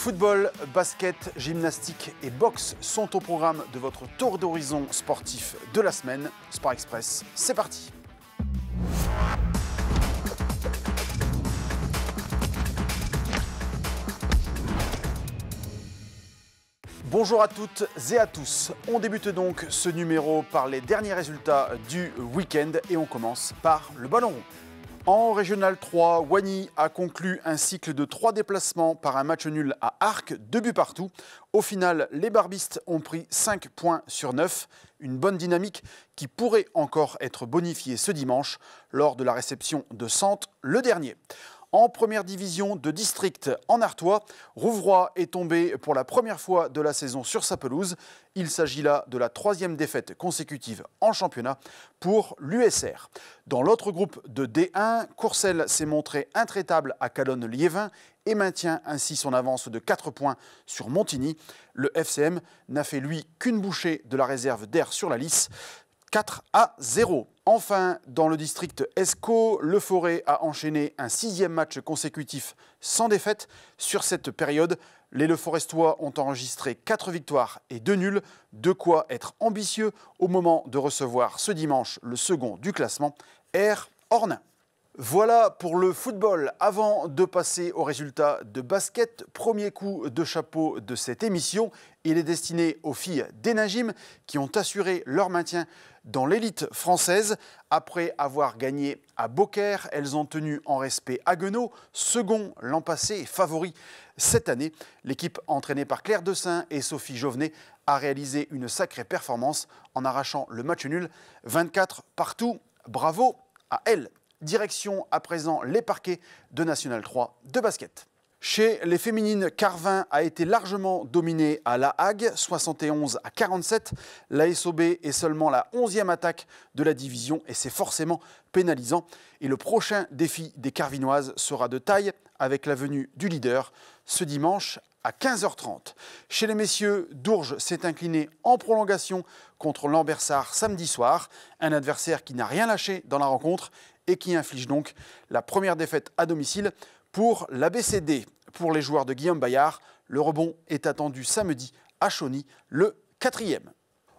Football, basket, gymnastique et boxe sont au programme de votre tour d'horizon sportif de la semaine. Sport Express, c'est parti! Bonjour à toutes et à tous. On débute donc ce numéro par les derniers résultats du week-end et on commence par le ballon rond. En Régional 3, Wany a conclu un cycle de 3 déplacements par un match nul à Arques, 2 buts partout. Au final, les barbistes ont pris 5 points sur 9. Une bonne dynamique qui pourrait encore être bonifiée ce dimanche lors de la réception de Sante le dernier. En première division de district en Artois, Rouvroy est tombé pour la première fois de la saison sur sa pelouse. Il s'agit là de la 3e défaite consécutive en championnat pour l'USR. Dans l'autre groupe de D1, Courcelles s'est montré intraitable à Calonne-Liévin et maintient ainsi son avance de 4 points sur Montigny. Le FCM n'a fait lui qu'une bouchée de la réserve d'air sur la lisse. 4-0. Enfin, dans le district Escaut, le Forêt a enchaîné un 6e match consécutif sans défaite. Sur cette période, les Leforestois ont enregistré 4 victoires et 2 nuls, de quoi être ambitieux au moment de recevoir ce dimanche le second du classement, R Ornain. Voilà pour le football. Avant de passer aux résultats de basket, premier coup de chapeau de cette émission. Il est destiné aux filles d'Enagim qui ont assuré leur maintien dans l'élite française. Après avoir gagné à Beaucaire, elles ont tenu en respect Haguenau, second l'an passé et favori cette année. L'équipe entraînée par Claire Dessein et Sophie Jovenet a réalisé une sacrée performance en arrachant le match nul 24 partout. Bravo à elles. Direction à présent les parquets de National 3 de basket. Chez les féminines, Carvin a été largement dominé à La Hague, 71-47. La SOB est seulement la 11e attaque de la division et c'est forcément pénalisant. Et le prochain défi des Carvinoises sera de taille avec la venue du leader ce dimanche à 15h30. Chez les messieurs, Dourges s'est incliné en prolongation contre Lambersart samedi soir. Un adversaire qui n'a rien lâché dans la rencontre et qui inflige donc la première défaite à domicile pour l'ABCD. Pour les joueurs de Guillaume Bayard, le rebond est attendu samedi à Chauny, le 4e.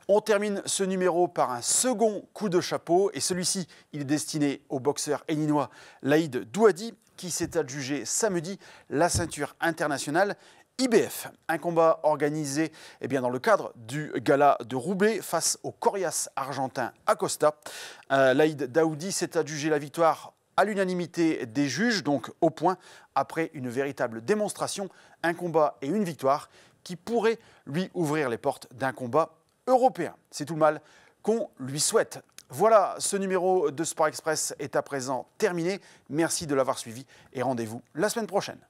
On termine ce numéro par un second coup de chapeau et celui-ci, il est destiné au boxeur héninois Laïd Douadi qui s'est adjugé samedi la ceinture internationale IBF. Un combat organisé dans le cadre du gala de Roubaix face au coriace argentin Acosta. Laïd Daoudi s'est adjugé la victoire à l'unanimité des juges, donc au point, après une véritable démonstration, un combat et une victoire qui pourraient lui ouvrir les portes d'un combat européen. C'est tout le mal qu'on lui souhaite. Voilà, ce numéro de Sport Express est à présent terminé. Merci de l'avoir suivi et rendez-vous la semaine prochaine.